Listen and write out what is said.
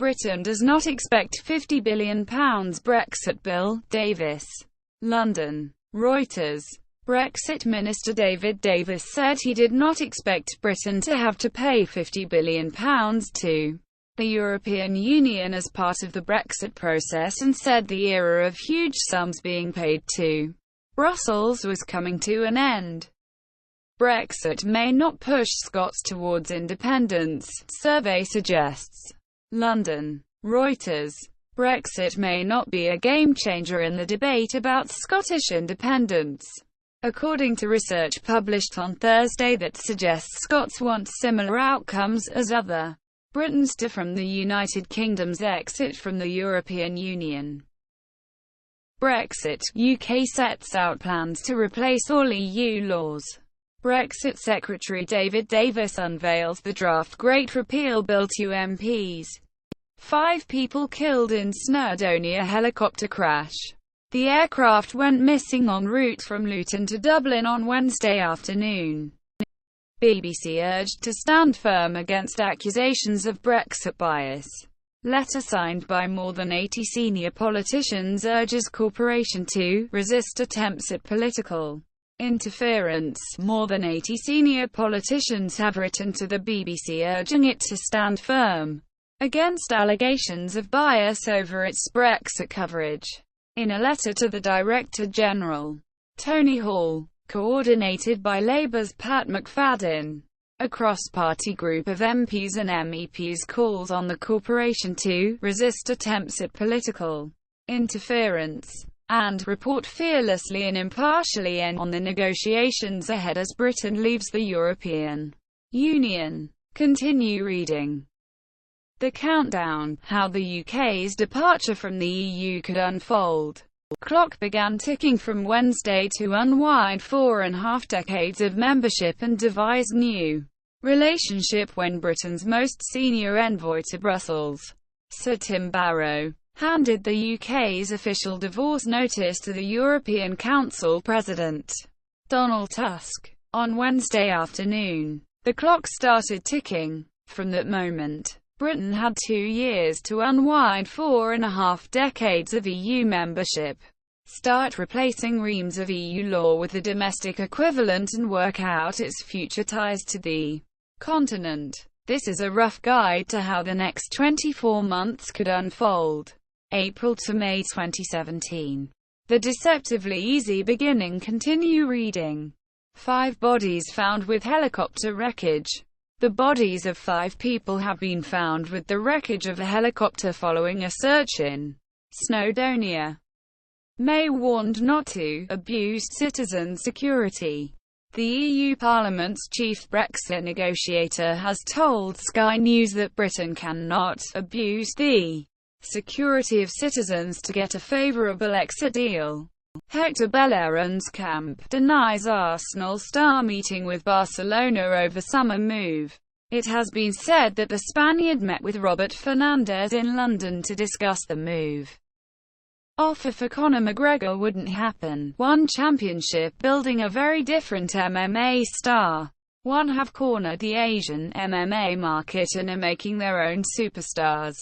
Britain does not expect £50 billion Brexit bill, Davis. London. Reuters. Brexit Minister David Davis said he did not expect Britain to have to pay £50 billion to the European Union as part of the Brexit process, and said the era of huge sums being paid to Brussels was coming to an end. Brexit may not push Scots towards independence, survey suggests. London. Reuters. Brexit may not be a game-changer in the debate about Scottish independence, according to research published on Thursday that suggests Scots want similar outcomes as other Britons do from the United Kingdom's exit from the European Union. Brexit. UK sets out plans to replace all EU laws. Brexit Secretary David Davis unveils the draft Great Repeal Bill to MPs. 5 people killed in Snowdonia helicopter crash. The aircraft went missing en route from Luton to Dublin on Wednesday afternoon. BBC urged to stand firm against accusations of Brexit bias. Letter signed by more than 80 senior politicians urges corporation to resist attempts at political interference. More than 80 senior politicians have written to the BBC urging it to stand firm against allegations of bias over its Brexit coverage. In a letter to the Director General, Tony Hall, coordinated by Labour's Pat McFadden, a cross-party group of MPs and MEPs calls on the corporation to resist attempts at political interference and report fearlessly and impartially on the negotiations ahead as Britain leaves the European Union. Continue reading. The countdown, how the UK's departure from the EU could unfold. Clock began ticking from Wednesday to unwind 4.5 decades of membership and devise new relationship when Britain's most senior envoy to Brussels, Sir Tim Barrow, handed the UK's official divorce notice to the European Council President, Donald Tusk. On Wednesday afternoon, the clock started ticking. From that moment, Britain had 2 years to unwind 4.5 decades of EU membership, start replacing reams of EU law with the domestic equivalent, and work out its future ties to the continent. This is a rough guide to how the next 24 months could unfold. April to May 2017. The deceptively easy beginning. Continue reading. 5 bodies found with helicopter wreckage. The bodies of 5 people have been found with the wreckage of a helicopter following a search in Snowdonia. May warned not to abuse citizen security. The EU Parliament's chief Brexit negotiator has told Sky News that Britain cannot abuse the security of citizens to get a favourable exit deal. Hector Bellerin's camp denies Arsenal star meeting with Barcelona over summer move. It has been said that the Spaniard met with Robert Fernandez in London to discuss the move. Offer for Conor McGregor wouldn't happen. One Championship building a very different MMA star. One have cornered the Asian MMA market and are making their own superstars.